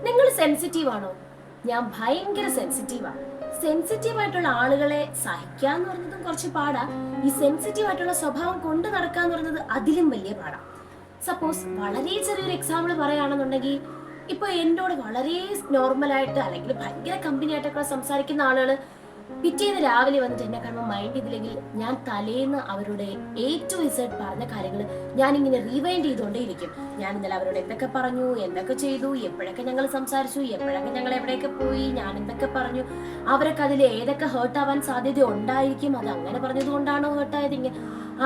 നിങ്ങൾ സെൻസിറ്റീവ് ആണോ? ഞാൻ ഭയങ്കര സെൻസിറ്റീവാണ്. സെൻസിറ്റീവ് ആയിട്ടുള്ള ആളുകളെ സഹിക്കാന്ന് പറയുന്നതും കുറച്ച് പാടാ. ഈ സെൻസിറ്റീവ് ആയിട്ടുള്ള സ്വഭാവം കൊണ്ട് നടക്കാന്ന് പറയുന്നത് അതിലും വലിയ പാടാ. സപ്പോസ് വളരെ ചെറിയൊരു എക്സാമ്പിൾ പറയുകയാണെന്നുണ്ടെങ്കിൽ, ഇപ്പൊ എന്നോട് വളരെ നോർമലായിട്ട് അല്ലെങ്കിൽ ഭയങ്കര കമ്പനി ആയിട്ടൊക്കെ സംസാരിക്കുന്ന ആളുകൾ പിറ്റേന്ന് രാവിലെ വന്നിട്ട് എന്നെ കാണുമ്പോൾ മൈൻഡ് ചെയ്തില്ലെങ്കിൽ ഞാൻ തലേന്ന് അവരുടെ A to Z പറഞ്ഞ കാര്യങ്ങൾ ഞാനിങ്ങനെ റീവൈൻഡ് ചെയ്തുകൊണ്ടേയിരിക്കും. ഞാൻ ഇന്നലെ അവരോട് എന്തൊക്കെ പറഞ്ഞു, എന്തൊക്കെ ചെയ്തു, എപ്പോഴൊക്കെ ഞങ്ങൾ സംസാരിച്ചു, എപ്പോഴൊക്കെ ഞങ്ങൾ എവിടെയൊക്കെ പോയി, ഞാൻ എന്തൊക്കെ പറഞ്ഞു, അവരൊക്കെ അതിൽ ഏതൊക്കെ ഹേർട്ട് ആവാൻ സാധ്യത ഉണ്ടായിരിക്കും, അത് അങ്ങനെ പറഞ്ഞത് കൊണ്ടാണോ ഹേർട്ടായത്,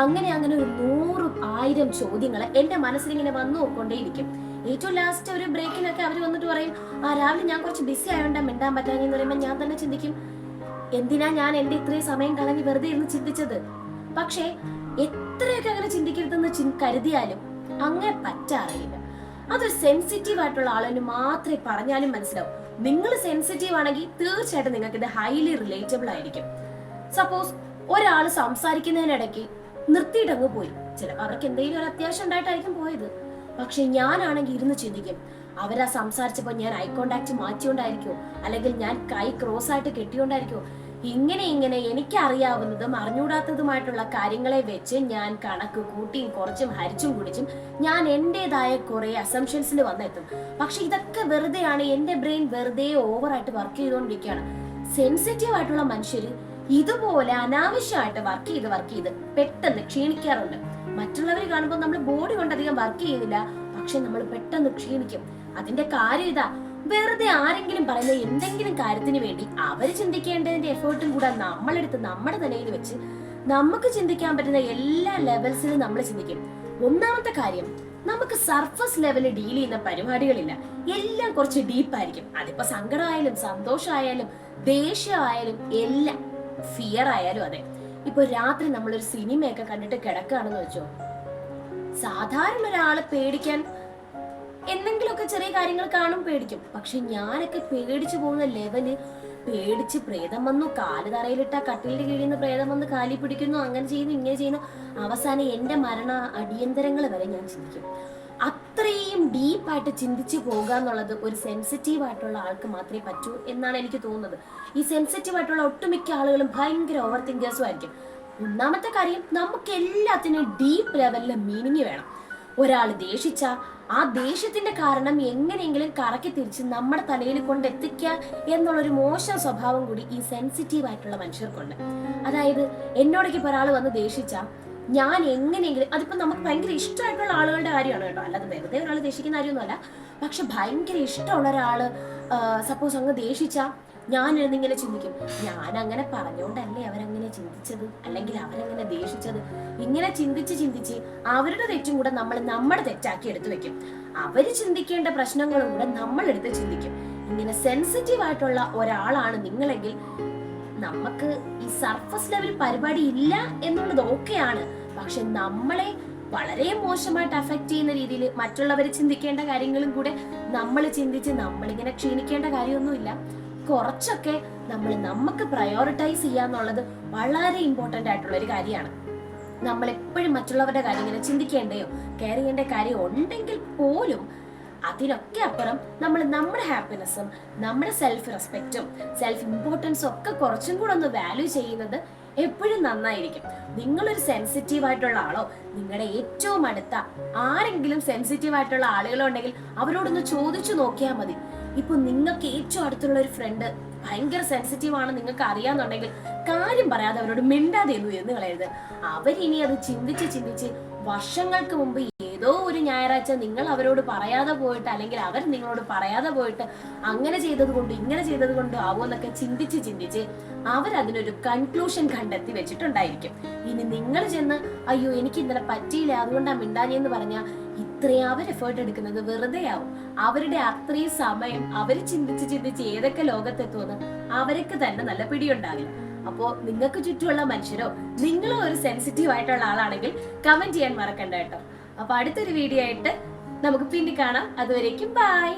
അങ്ങനെ അങ്ങനെ ഒരു 100,000 ചോദ്യങ്ങൾ എന്റെ മനസ്സിലിങ്ങനെ വന്നു നോക്കൊണ്ടേയിരിക്കും. ഏറ്റവും ലാസ്റ്റ് ഒരു ബ്രേക്കിനൊക്കെ അവർ വന്നിട്ട് പറയും, രാവിലെ ഞാൻ കുറച്ച് ബിസി ആയതുകൊണ്ടാ മിണ്ടാൻ പറ്റാഞ്ഞെന്ന് പറയുമ്പോൾ ഞാൻ തന്നെ ചിന്തിക്കും, എന്തിനാ ഞാൻ എന്റെ ഇത്രയും സമയം കളഞ്ഞ് വെറുതെ ഇരുന്ന് ചിന്തിച്ചത്. പക്ഷേ എത്രയൊക്കെ അങ്ങനെ ചിന്തിക്കരുതെന്ന് കരുതിയാലും അങ്ങനെ പറ്റാറില്ല. അതൊരു സെൻസിറ്റീവ് ആയിട്ടുള്ള ആളിന് മാത്രമേ പറഞ്ഞാലും മനസ്സിലാവും. നിങ്ങൾ സെൻസിറ്റീവ് ആണെങ്കിൽ തീർച്ചയായിട്ടും നിങ്ങൾക്ക് ഇത് ഹൈലി റിലേറ്റബിൾ ആയിരിക്കും. സപ്പോസ് ഒരാൾ സംസാരിക്കുന്നതിനിടയ്ക്ക് നിർത്തിയിട്ട് അങ്ങ് പോയി, ചിലപ്പോൾ അവർക്ക് എന്തെങ്കിലും ഒരു അത്യാവശ്യം ഉണ്ടായിട്ടായിരിക്കും പോയത്. പക്ഷെ ഞാനാണെങ്കിൽ ഇരുന്ന് ചിന്തിക്കും, അവരാ സംസാരിച്ചപ്പോൾ ഞാൻ ഐ കോണ്ടാക്ട് മാറ്റിയോണ്ടായിരിക്കോ, അല്ലെങ്കിൽ ഞാൻ കൈ ക്രോസ് ആയിട്ട് കെട്ടിയോണ്ടായിരിക്കോ, ഇങ്ങനെ എനിക്കറിയാവുന്നതും അറിഞ്ഞൂടാത്തതുമായിട്ടുള്ള കാര്യങ്ങളെ വെച്ച് ഞാൻ കണക്ക് കൂട്ടിയും കുറച്ചും ഹരിച്ചും കുടിച്ചും ഞാൻ എന്റേതായ കുറെ അസംഷൻസിൽ വന്നെത്തും. പക്ഷെ ഇതൊക്കെ വെറുതെയാണ്. എന്റെ ബ്രെയിൻ വെറുതെ ഓവറായിട്ട് വർക്ക് ചെയ്തുകൊണ്ടിരിക്കുകയാണ്. സെൻസിറ്റീവ് ആയിട്ടുള്ള മനുഷ്യര് ഇതുപോലെ അനാവശ്യമായിട്ട് വർക്ക് ചെയ്ത് പെട്ടെന്ന് ക്ഷീണിക്കാറുണ്ട്. മറ്റുള്ളവർ കാണുമ്പോൾ നമ്മൾ ബോഡി കൊണ്ട് അധികം വർക്ക് ചെയ്യുന്നില്ല, പക്ഷെ നമ്മൾ പെട്ടെന്ന് ക്ഷീണിക്കും. അതിന്റെ കാര്യം ഇതാ, വെറുതെ ആരെങ്കിലും പറയുന്ന എന്തെങ്കിലും കാര്യത്തിന് വേണ്ടി അവർ ചിന്തിക്കേണ്ടതിന്റെ എഫേർട്ടും കൂടെ നമ്മളെടുത്ത് നമ്മുടെ തലയിൽ വെച്ച് നമുക്ക് ചിന്തിക്കാൻ പറ്റുന്ന എല്ലാ ലെവൽസിലും നമ്മൾ ചിന്തിക്കും. ഒന്നാമത്തെ കാര്യം, നമുക്ക് സർഫസ് ലെവലിൽ ഡീൽ ചെയ്യുന്ന പരിപാടികളില്ല. എല്ലാം കുറച്ച് ഡീപ്പായിരിക്കും. അതിപ്പോ സങ്കടമായാലും സന്തോഷമായാലും ദേഷ്യമായാലും എല്ലാം, ഫിയർ ആയാലും അതെ. ഇപ്പൊ രാത്രി നമ്മളൊരു സിനിമയൊക്കെ കണ്ടിട്ട് കിടക്കുകയാണെന്ന് വെച്ചോ, സാധാരണ ഒരാള് പേടിക്കാൻ എന്തെങ്കിലുമൊക്കെ ചെറിയ കാര്യങ്ങൾ കാണും പേടിക്കും. പക്ഷെ ഞാനൊക്കെ പേടിച്ചു പോകുന്ന ലെവല്, പേടിച്ച് പ്രേതം വന്നു, കാല് തറയിലിട്ട കട്ടിലിന്റെ കീഴിൽ നിന്ന് പ്രേതം വന്ന് കാലി പിടിക്കുന്നു, അങ്ങനെ ചെയ്യുന്നു, ഇങ്ങനെ ചെയ്യുന്നു, അവസാനം എന്റെ മരണ അടിയന്തരങ്ങൾ വരെ ഞാൻ ചിന്തിക്കും. അത്രയും ഡീപ്പായിട്ട് ചിന്തിച്ചു പോകുക എന്നുള്ളത് ഒരു സെൻസിറ്റീവ് ആയിട്ടുള്ള ആൾക്ക് മാത്രമേ പറ്റൂ എന്നാണ് എനിക്ക് തോന്നുന്നത്. ഈ സെൻസിറ്റീവ് ആയിട്ടുള്ള ഒട്ടുമിക്ക ആളുകളും ഭയങ്കര ഓവർ തിങ്കേഴ്സും ആയിരിക്കും. ഒന്നാമത്തെ കാര്യം, നമുക്ക് എല്ലാത്തിനും ഡീപ്പ് ലെവലിൽ മീനിങ് വേണം. ഒരാൾ ദേഷിച്ച ആ ദേഷ്യത്തിന്റെ കാരണം എങ്ങനെയെങ്കിലും കറക്കി തിരിച്ച് നമ്മുടെ തലയിൽ കൊണ്ടെത്തിക്കുക എന്നുള്ളൊരു മോശം സ്വഭാവം കൂടി ഈ സെൻസിറ്റീവ് ആയിട്ടുള്ള മനുഷ്യർക്കുണ്ട്. അതായത് എന്നോടേക്ക് ഇപ്പോൾ ഒരാൾ വന്ന് ദേഷിച്ച ഞാൻ എങ്ങനെയെങ്കിലും, അതിപ്പോ നമുക്ക് ഭയങ്കര ഇഷ്ടമായിട്ടുള്ള ആളുകളുടെ കാര്യമാണ് കേട്ടോ, അല്ലാതെ വെറുതെ ഒരാൾ ദേഷിക്കുന്ന കാര്യമൊന്നുമല്ല. പക്ഷെ ഭയങ്കര ഇഷ്ടമുള്ള ഒരാള് സപ്പോസ് അങ്ങ് ദേഷിച്ച ഞാൻ ഇങ്ങനെ ചിന്തിക്കും, ഞാൻ അങ്ങനെ പറഞ്ഞോണ്ടല്ലേ അവരങ്ങനെ ചിന്തിച്ചത്, അല്ലെങ്കിൽ അവരങ്ങനെ ദേഷിച്ചത്. ഇങ്ങനെ ചിന്തിച്ച് അവരുടെ തെറ്റും കൂടെ നമ്മൾ നമ്മുടെ തെറ്റാക്കി എടുത്തു വെക്കും. അവര് ചിന്തിക്കേണ്ട പ്രശ്നങ്ങളും കൂടെ നമ്മൾ എടുത്ത് ചിന്തിക്കും. ഇങ്ങനെ സെൻസിറ്റീവ് ആയിട്ടുള്ള ഒരാളാണ് നിങ്ങളെങ്കിൽ നമുക്ക് ഈ സർഫസ് ലെവൽ പരിപാടി ഇല്ല എന്നുള്ളത് ഓക്കെയാണ്. പക്ഷെ നമ്മളെ വളരെ മോശമായിട്ട് അഫക്ട് ചെയ്യുന്ന രീതിയിൽ മറ്റുള്ളവർ ചിന്തിക്കേണ്ട കാര്യങ്ങളും കൂടെ നമ്മൾ ചിന്തിച്ച് നമ്മളിങ്ങനെ ക്ഷീണിക്കേണ്ട കാര്യമൊന്നുമില്ല. കുറച്ചൊക്കെ നമുക്ക് പ്രയോറിറ്റൈസ് ചെയ്യാന്നുള്ളത് വളരെ ഇമ്പോർട്ടന്റ് ആയിട്ടുള്ള ഒരു കാര്യമാണ്. നമ്മൾ എപ്പോഴും മറ്റുള്ളവരുടെ കാര്യം ഇങ്ങനെ ചിന്തിക്കേണ്ടയോ കെയർ ചെയ്യേണ്ട കാര്യം ഉണ്ടെങ്കിൽ പോലും അതിനൊക്കെ അപ്പുറം നമ്മൾ നമ്മുടെ ഹാപ്പിനെസ്സും നമ്മുടെ സെൽഫ് റെസ്പെക്റ്റും സെൽഫ് ഇമ്പോർട്ടൻസും ഒക്കെ കുറച്ചും കൂടെ ഒന്ന് വാല്യൂ ചെയ്യുന്നത് എപ്പോഴും നന്നായിരിക്കും. നിങ്ങളൊരു സെൻസിറ്റീവ് ആയിട്ടുള്ള ആളോ നിങ്ങളുടെ ഏറ്റവും അടുത്ത ആരെങ്കിലും സെൻസിറ്റീവ് ആയിട്ടുള്ള ആളുകളുണ്ടെങ്കിൽ അവരോടൊന്ന് ചോദിച്ചു നോക്കിയാൽ മതി. ഇപ്പൊ നിങ്ങൾക്ക് ഏറ്റവും അടുത്തുള്ള ഒരു ഫ്രണ്ട് ഭയങ്കര സെൻസിറ്റീവ് ആണ് നിങ്ങൾക്ക് അറിയാന്നുണ്ടെങ്കിൽ കാര്യം പറയാതെ അവരോട് മിണ്ടാതെ എന്ന് കളയരുത്. അവരിനി അത് ചിന്തിച്ച് വർഷങ്ങൾക്ക് മുമ്പ് ഏതോ ഒരു ഞായറാഴ്ച നിങ്ങൾ അവരോട് പറയാതെ പോയിട്ട്, അല്ലെങ്കിൽ അവർ നിങ്ങളോട് പറയാതെ പോയിട്ട് അങ്ങനെ ചെയ്തത് കൊണ്ട് ഇങ്ങനെ ചെയ്തത് കൊണ്ട് ആവുമെന്നൊക്കെ ചിന്തിച്ച് അവരതിനൊരു കൺക്ലൂഷൻ കണ്ടെത്തി വെച്ചിട്ടുണ്ടായിരിക്കും. ഇനി നിങ്ങൾ ചെന്ന് അയ്യോ എനിക്ക് ഇന്നലെ പറ്റിയില്ല അതുകൊണ്ടാ മിണ്ടാഞ്ഞെന്ന് പറഞ്ഞാൽ ഇത്രയും അവർ എഫേർട്ട് എടുക്കുന്നത് വെറുതെ ആവും. അവരുടെ അത്രയും സമയം അവർ ചിന്തിച്ച് ഏതൊക്കെ ലോകത്തെത്തുമെന്ന് അവർക്ക് തന്നെ നല്ല പിടിയുണ്ടാവില്ല. അപ്പോ നിങ്ങൾക്ക് ചുറ്റുമുള്ള മനുഷ്യരോ നിങ്ങളോ ഒരു സെൻസിറ്റീവ് ആയിട്ടുള്ള ആളാണെങ്കിൽ കമന്റ് ചെയ്യാൻ മറക്കണ്ട കേട്ടോ. അപ്പൊ അടുത്തൊരു വീഡിയോ ആയിട്ട് നമുക്ക് പിന്നെ കാണാം. അതുവരേക്കും ബൈ.